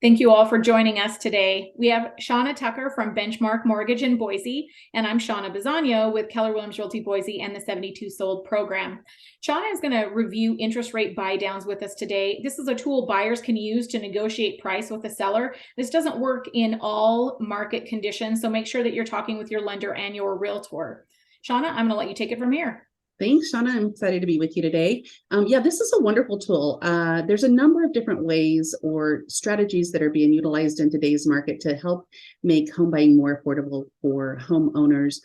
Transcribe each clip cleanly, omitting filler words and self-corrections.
Thank you all for joining us today. We have Shonna Tucker from Benchmark Mortgage in Boise, and I'm Shonna Bisagno with Keller Williams Realty Boise and the 72 Sold program. Shonna is going to review interest rate buy downs with us today. This is a tool buyers can use to negotiate price with a seller. This doesn't work in all market conditions, so make sure that you're talking with your lender and your realtor. Shonna, I'm going to let you take it from here. Thanks, Shanna. I'm excited to be with you today. This is a wonderful tool. There's a number of different ways or strategies that are being utilized in today's market to help make home buying more affordable for homeowners.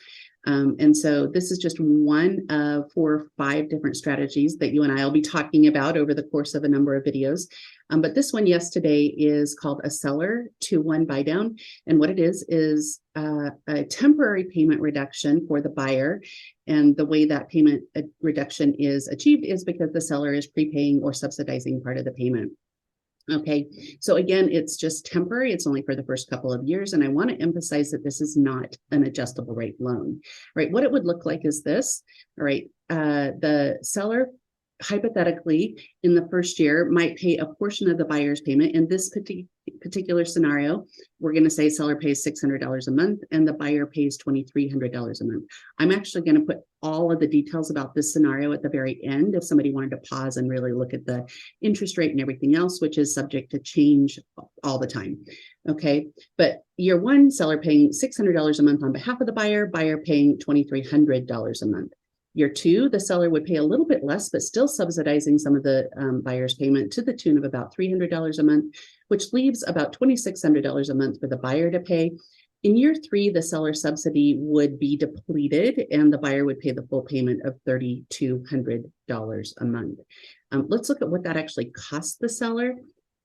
And so this is just one of 4 or 5 different strategies that you and I will be talking about over the course of a number of videos. But this one, today is called a seller to one buy down. And what it is a temporary payment reduction for the buyer. And the way that payment reduction is achieved is because the seller is prepaying or subsidizing part of the payment. Okay, so again, it's just temporary. It's only for the first couple of years. And I want to emphasize that this is not an adjustable rate loan, right? What it would look like is this, all right? The seller hypothetically in the first year might pay a portion of the buyer's payment. In this particular scenario, we're going to say seller pays $600 a month and the buyer pays $2,300 a month. I'm actually going to put all of the details about this scenario at the very end if somebody wanted to pause and really look at the interest rate and everything else, which is subject to change all the time. Okay, but year one, seller paying $600 a month on behalf of the buyer paying $2,300 a month. Year two, the seller would pay a little bit less, but still subsidizing some of the buyer's payment to the tune of about $300 a month, which leaves about $2,600 a month for the buyer to pay. In year three, the seller subsidy would be depleted and the buyer would pay the full payment of $3,200 a month. Let's look at what that actually costs the seller.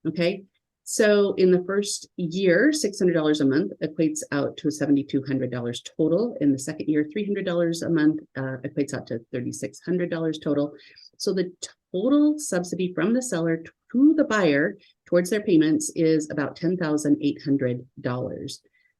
Okay. So in the first year, $600 a month equates out to $7,200 total. In the second year, $300 a month equates out to $3,600 total. So the total subsidy from the seller to the buyer towards their payments is about $10,800.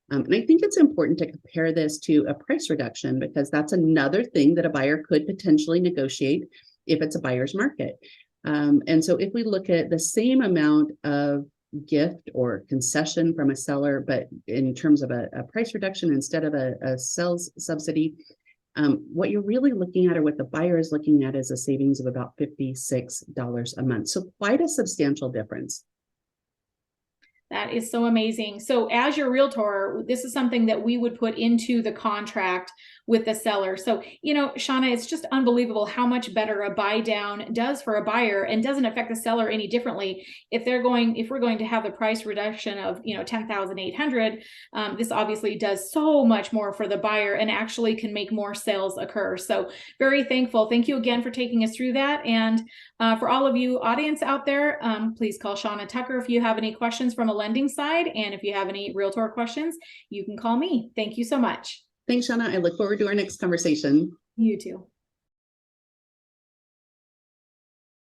And I think it's important to compare this to a price reduction because that's another thing that a buyer could potentially negotiate if it's a buyer's market. And so if we look at the same amount of gift or concession from a seller, but in terms of a price reduction instead of a sales subsidy, what you're really looking at or what the buyer is looking at is a savings of about $56 a month. So quite a substantial difference. That is so amazing. So as your realtor, this is something that we would put into the contract with the seller. So, Shonna, it's just unbelievable how much better a buy down does for a buyer and doesn't affect the seller any differently. If we're going to have a price reduction of, $10,800, this obviously does so much more for the buyer and actually can make more sales occur. So very thankful. Thank you again for taking us through that. And for all of you audience out there, please call Shonna Tucker if you have any questions from a lending side. And if you have any realtor questions, you can call me. Thanks, you so much. Thanks, Shanna. I look forward to our next conversation. You too.